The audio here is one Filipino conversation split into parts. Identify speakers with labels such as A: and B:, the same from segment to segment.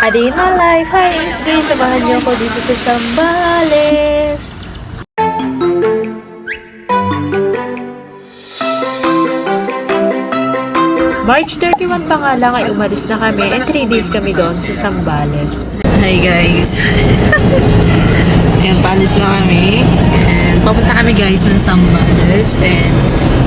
A: A Day in My Life. Hi guys, samahan niyo ako dito sa Zambales. March 31 pa nga lang ay umalis na kami and 3 days kami doon sa Zambales.
B: Hi guys. Ayan, paalis na kami. And papunta kami guys ng Zambales. And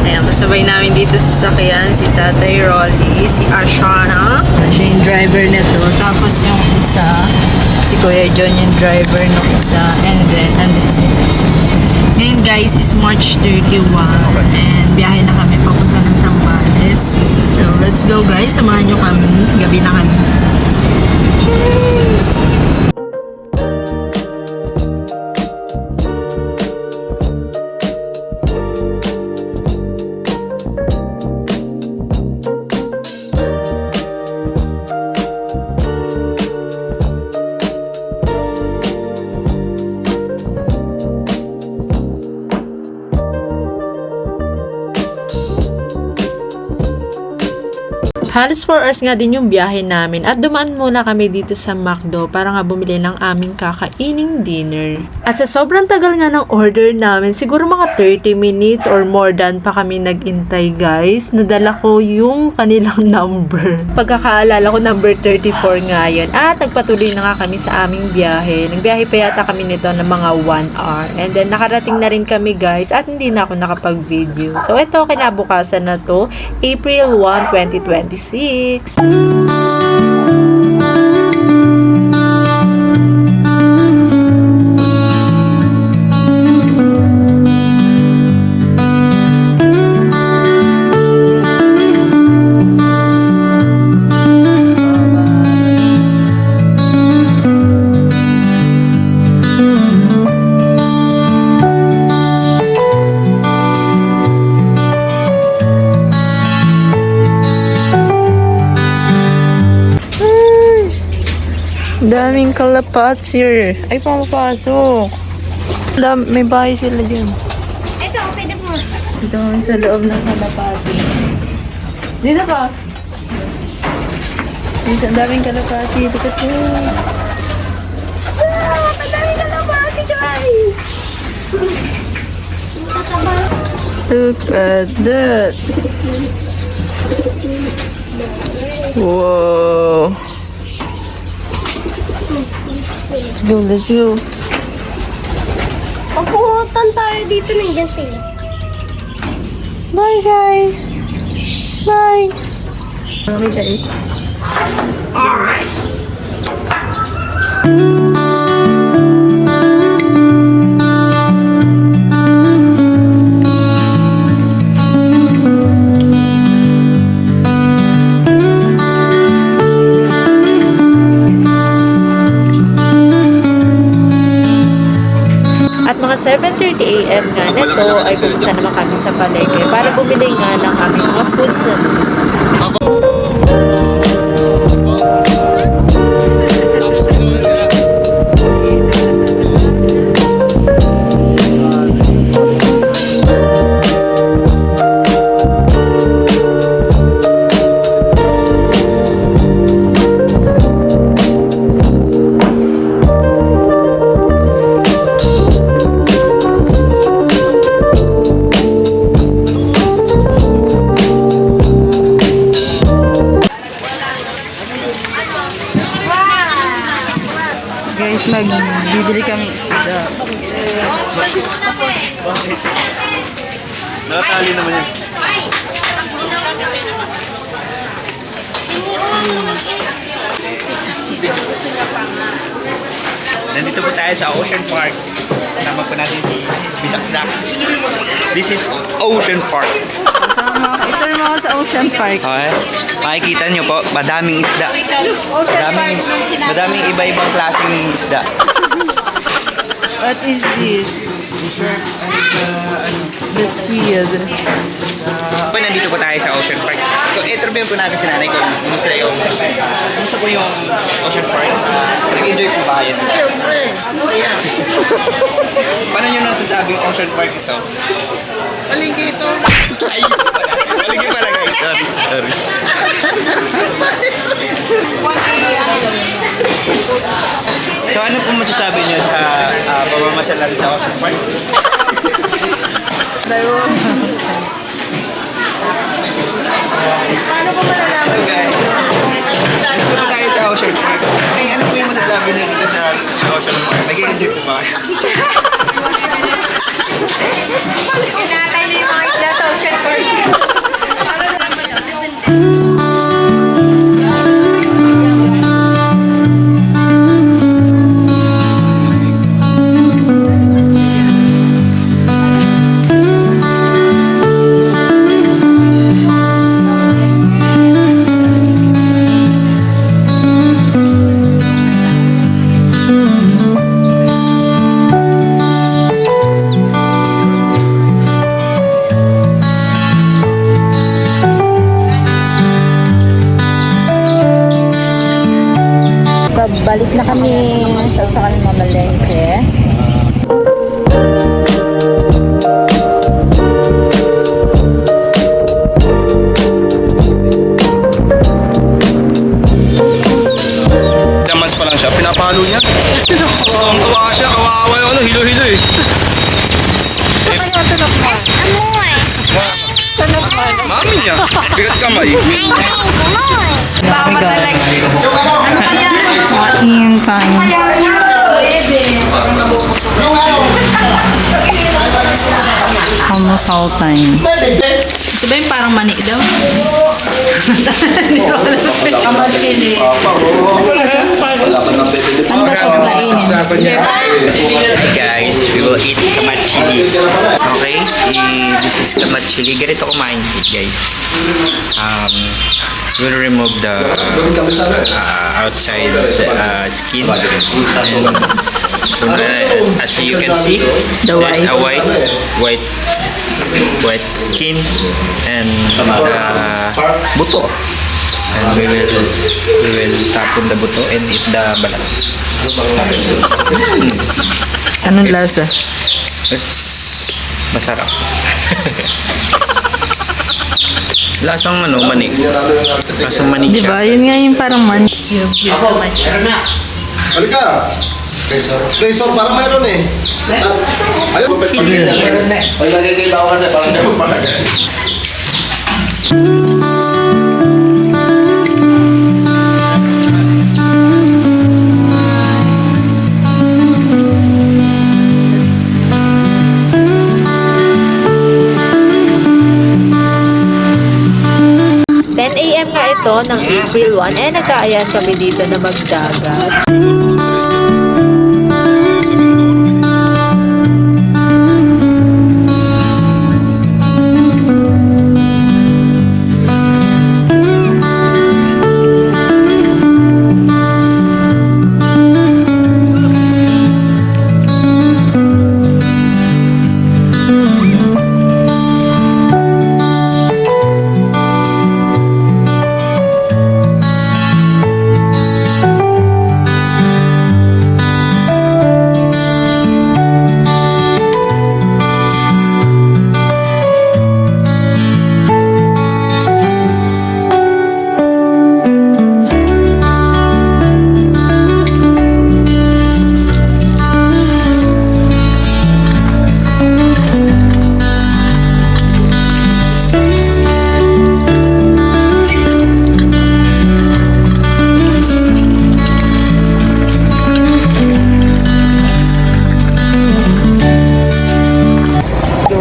B: ayan, kasabay namin dito sa sakyan si Tatay Rolly, si Ashana. Siya yung driver nito. Tapos yung isa, si Kuya John yung driver ng isa. And then, andun sila. Ngayon guys, is March 31. And biyahe na kami papunta ng Zambales. So, let's go guys. Samahan nyo kami. Gabi na kami.
A: Halos 4 hours nga din yung biyahe namin at dumaan muna kami dito sa McDo para nga bumili ng aming kakaining dinner. At sa sobrang tagal nga ng order namin, siguro mga 30 minutes or more than pa kami nag-intay guys. Nadala ko yung kanilang number. Pagkakaalala ko number 34 nga yun. At nagpatuloy na nga kami sa aming biyahe. Nagbiyahe pa yata kami nito ng mga 1 hour. And then nakarating na rin kami guys at hindi na ako nakapag-video. So ito, kinabukasan na to, April 1, 2026.
B: Daming kalapats here. Ay, pumapasok. May bahay sila dyan.
C: Ito, pwede po.
B: Dito kami sa loob ng kalapati. Dito pa. Dito, ang daming kalapati. Dito ka po.
C: Ang daming kalapati, guys!
B: Look at that. Whoa. Let's go, let's go.
C: Pagpuhutan tayo dito, nandiyan sila.
B: Bye, guys. Bye. Okay, guys.
A: At mga 7:30 AM nga nito ay pumunta naman kami sa palengke para bumili nga ng aming mga foods na
B: Guys, magbibili kami isda.
D: Nakatali naman yan. Nandito po tayo sa Ocean Park. Kasama po natin si Bidakdak. This is Ocean Park.
B: Ito yung mga sa Ocean Park.
D: Okay. Makikita nyo po, madaming isda. Madaming iba-ibang klaseng isda.
B: What is this? The squid.
D: Po, nandito po tayo sa Ocean Park. Interview po natin si nanay kung gusto po yung Ocean Park. Nag-enjoy po ba yan?
E: Siyempre, masaya.
D: Paano nyo nasasabing Ocean Park ito?
E: Palingki ito.
D: Ay, paligid pala guys. Sorry. So ano po masasabi niyo sa pamamasyal natin sa Ocean Park?
B: Paano ko malalaman?
D: Okay. Punta tayo sa Ocean Park. Ay, ano po yung masasabi niyo dito sa Ocean Park? Nag-enjoy po ba kayo?
B: Kinatay na yung mga isla sa Ocean Park. Balik na kami sa mamalengke.
D: Damans pa lang siya, pinapalo niya. Tuwang-tuwa siya, kawawa yung ano, hilo-hilo eh.
C: Amoy!
D: Mami niya, bigat kamay.
B: Dami guys. Eating time. Almost all time. Ito ba yung parang mani daw? Hindi ko alam. Kamang chili. Ano ba ito kainin?
D: Guys, we will eat kamachili. Okay? This is kamachili. Ganito kumain guys. We'll remove the outside skin. And, as you can see, there's a white skin and buto. And we will tapon the buto and eat the balat.
B: Anong lasa?
D: It's masarap. Lasang ano, manik. Lasang manik
B: Di ba?
D: siya.
B: Yun nga yung parang mani.
F: Halika! Razor, parang mayroon eh. Ayun, meron na. Pag nakikita ko kasi, parang dapat palagay.
A: AM nga ito ng April 1 eh nagkaayan kami dito na magdagat.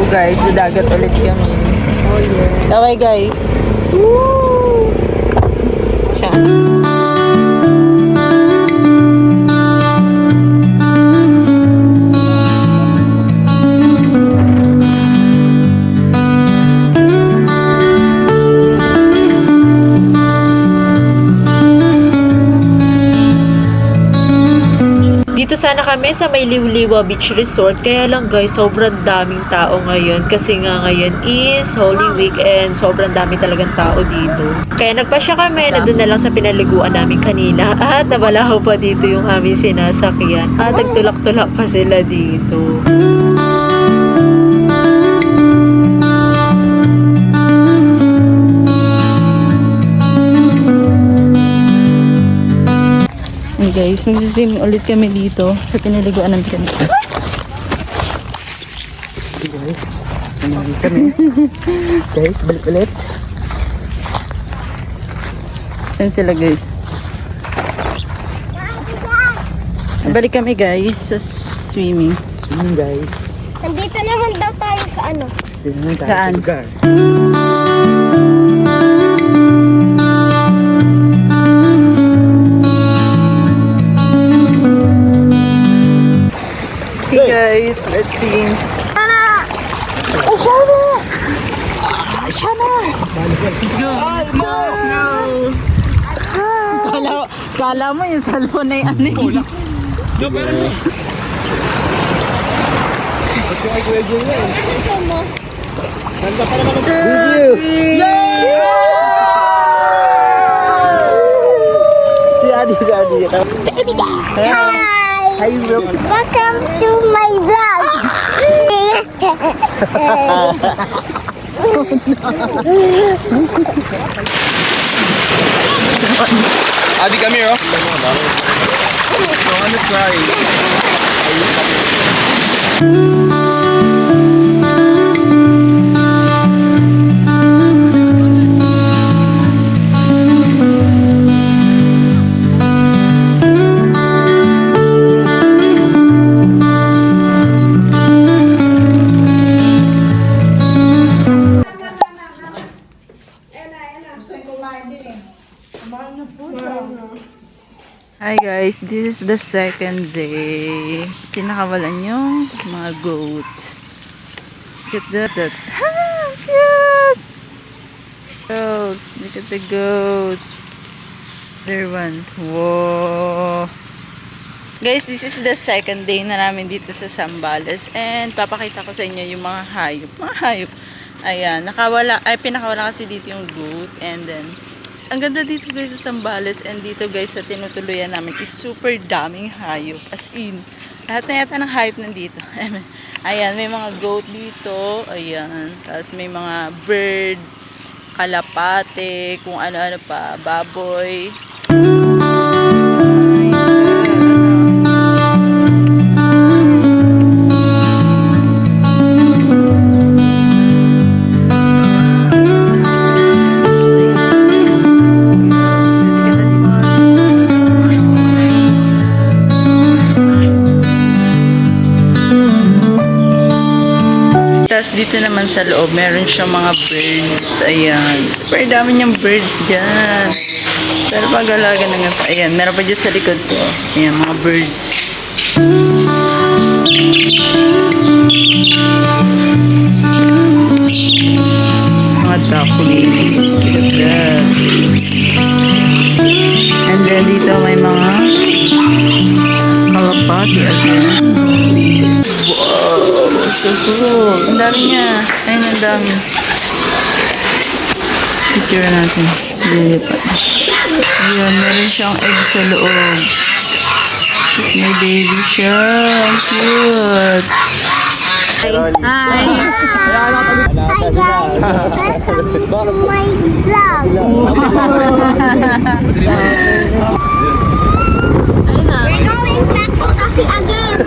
B: Guys, dagat ulit kami. Oh yeah. Okay guys. Woo!
A: Dito sana kami sa may Liwliwa Beach Resort. Kaya lang guys, sobrang daming tao ngayon. Kasi nga ngayon is Holy Week and sobrang dami talagang tao dito. Kaya nagpasya kami na doon na lang sa pinaliguan namin kanina. At nabalaho pa dito yung aming sinasakyan. At nagtulak-tulak pa sila dito.
B: Ayan guys, magsiswimming ulit kami dito sa pinaliguan ng kami.
D: Guys, balik ulit.
B: Ayan sila guys. Balik kami guys sa swimming.
D: Swimming guys.
C: Nandito naman daw tayo sa ano.
D: Swimming tayo
B: Saan?
D: sa lugar.
B: Okay guys, let's swim. Let's go. Kala mo yung cellphone na yung ano eh.
D: Si Adi.
C: Hi! Welcome to my vlog!
D: Adi, come here, oh. Don't cry.
B: Hi guys, this is the second day. Pinakawalan yung mga goat. Look at that. Ah, cute! Goats, look at the goat. There one. Whoa! Guys, this is the second day na namin dito sa Zambales. And papakita ko sa inyo yung mga hayop. Mga hayop. Ayan, pinakawala kasi dito yung goat. And then, ang ganda dito guys sa Zambales. And dito guys sa tinutuluyan namin is super daming hayop. As in, lahat na yata ng hayop nandito. Ayan, may mga goat dito. Ayan, tapos may mga bird, kalapate, kung ano-ano pa, baboy. Tapos dito naman sa loob, meron siyang mga birds. Ayan. Super dami niyang birds dyan. Pero pag-alaga na nga pa. Ayan, meron pa dyan sa likod ko. Ayan, mga birds. Mga ducklings. Look at that. And then dito may mga kalapati again. Wow, so cool. Ang dami niya. Ayun, ang dami. Picture natin. Lilipat. Ayan, meron siyang egg sa loob. Tapos may baby siya. Ang cute. Hi.
C: Hi guys! Welcome to my vlog! We're going back to Kasi again!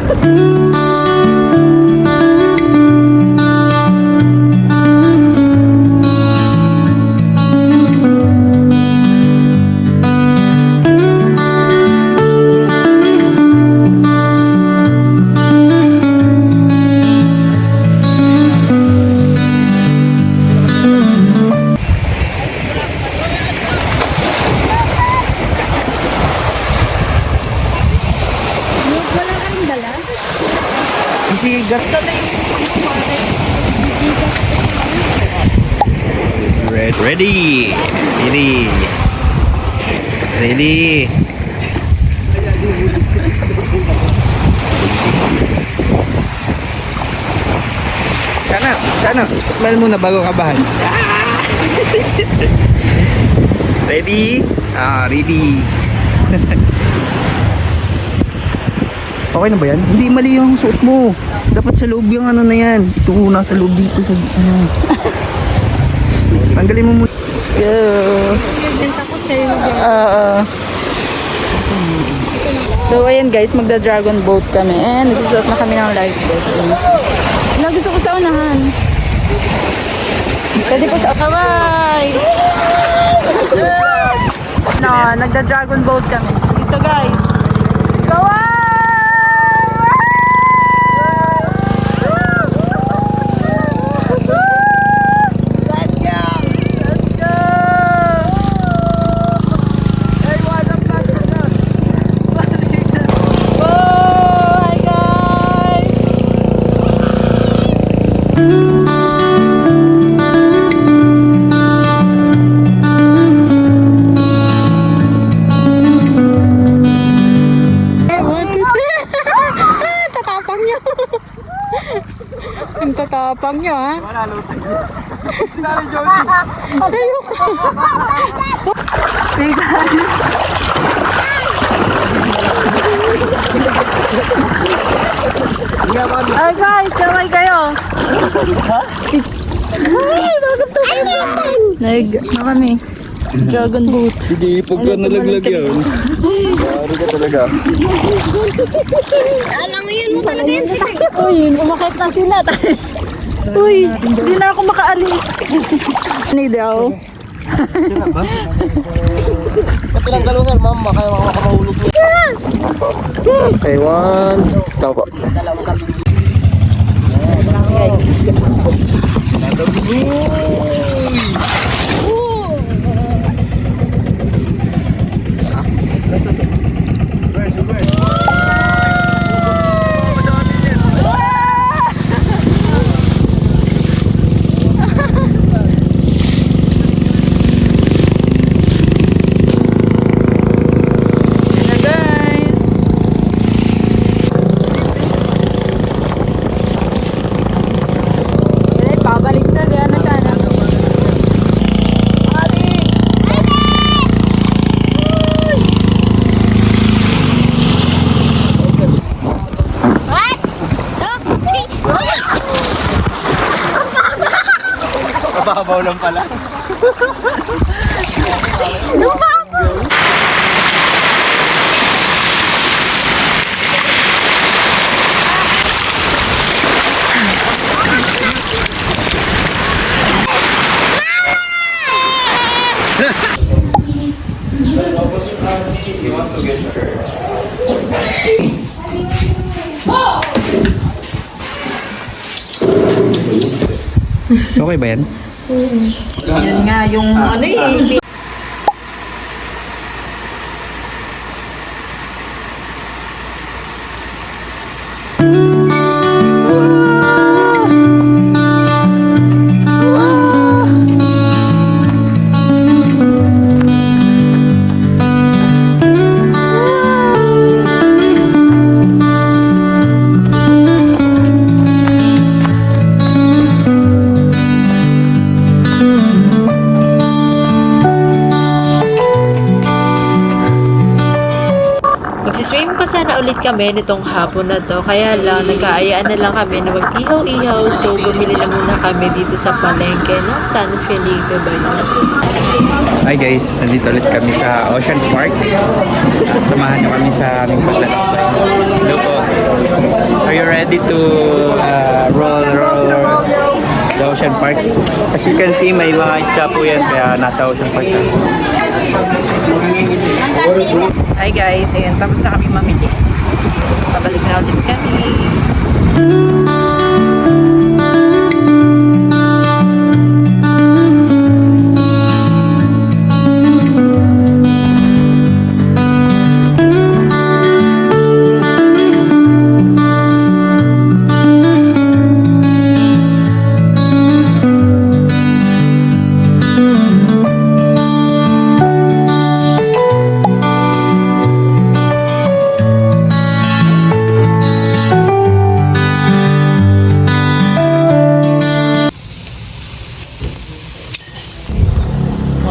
D: Ready. Sana. Smile muna bago kabahan. Ready? Ready. Okay na ba yan? Hindi, mali yung suot mo. Dapat sa loob yung ano na yan. Ito nasa loob dito sa ano. Tanggalin mo muna.
B: Let's go. So, ayan guys, magda-dragon boat kami. And nagsusuot na kami ng life vest. Ano gusto ko sa unahan? Pwede po sa kabay! No, nagda-dragon boat kami. Dito guys. Kaway! Ang tatapang niya, ha? Ay guys, kamay kayo. Na kami. Dragon boat.
D: Sige, pag ka nalaglag yan. Maaari ka talaga.
C: Alam mo yun mo talaga yan.
B: Uy, umakit na sila. Uy, hindi na ako makaalis. Hindi daw.
F: Kasi lang galaw sir, ma'am. Kaya makamahulog mo. Okay, one. Ikaw po.
D: Kababaw lang pala. Okay ba yan?
B: Yan nga yung ano eh.
A: Magsiswim pa sana ulit kami nitong hapon na to. Kaya lang, nagkaayaan na lang kami na mag-ihaw-ihaw. So, bumili na muna kami dito sa palengke ng San Felipe ba yun?
D: Hi guys, nandito ulit kami sa Ocean Park. At samahan nyo kami sa aming paglalakbay. Hello po. Are you ready to roll the Ocean Park? As you can see, may mga isda po yan kaya nasa Ocean Park na.
B: Hi guys, ayan, tapos na kami mamili. Pabalik na ulit kami.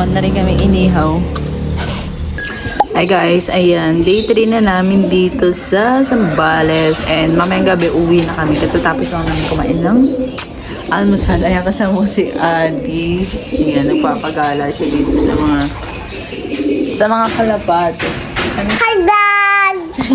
B: Na rin kami inihaw. Hi guys, ayan, day 3 na namin dito sa Zambales and mamayang gabi uwi na kami. Katatapos lang namin kumain ng almusal. Ayan, kasama si Adi. Ayan, nagpapagala siya dito sa mga kalapat.
C: Hi, Dad!
A: Hey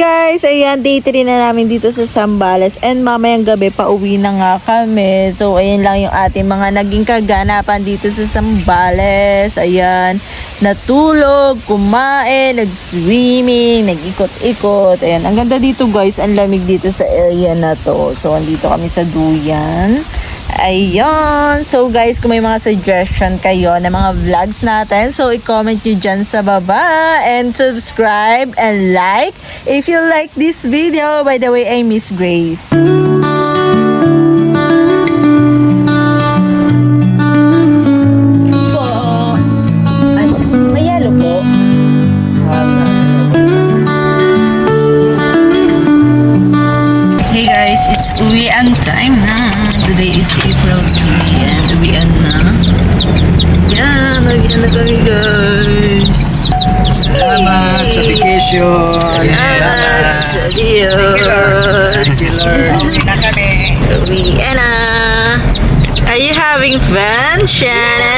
A: guys, ayan, day 3 na namin dito sa Zambales and mamayang gabi pauwi na nga kami. So, ayan lang yung ating mga naging kaganapan dito sa Zambales. Ayan, natulog, kumain, nag-swimming, nag-ikot-ikot. Ayan, ang ganda dito guys, ang lamig dito sa area na to. So, andito kami sa Duyan. Ayun. So guys, kung may mga suggestion kayo na mga vlogs natin, so i-comment nyo dyan sa baba and subscribe and like if you like this video. By the way, I Miss Grace. May yellow po.
B: Hey guys, it's uwian time na. Today is April 3 and uwian na. Yan, uwian na kami guys.
D: Salamat sa vacation.
B: Salamat sa Diyos.
D: Uwi na kami.
B: Uwian na. Are you having fun, Shanna?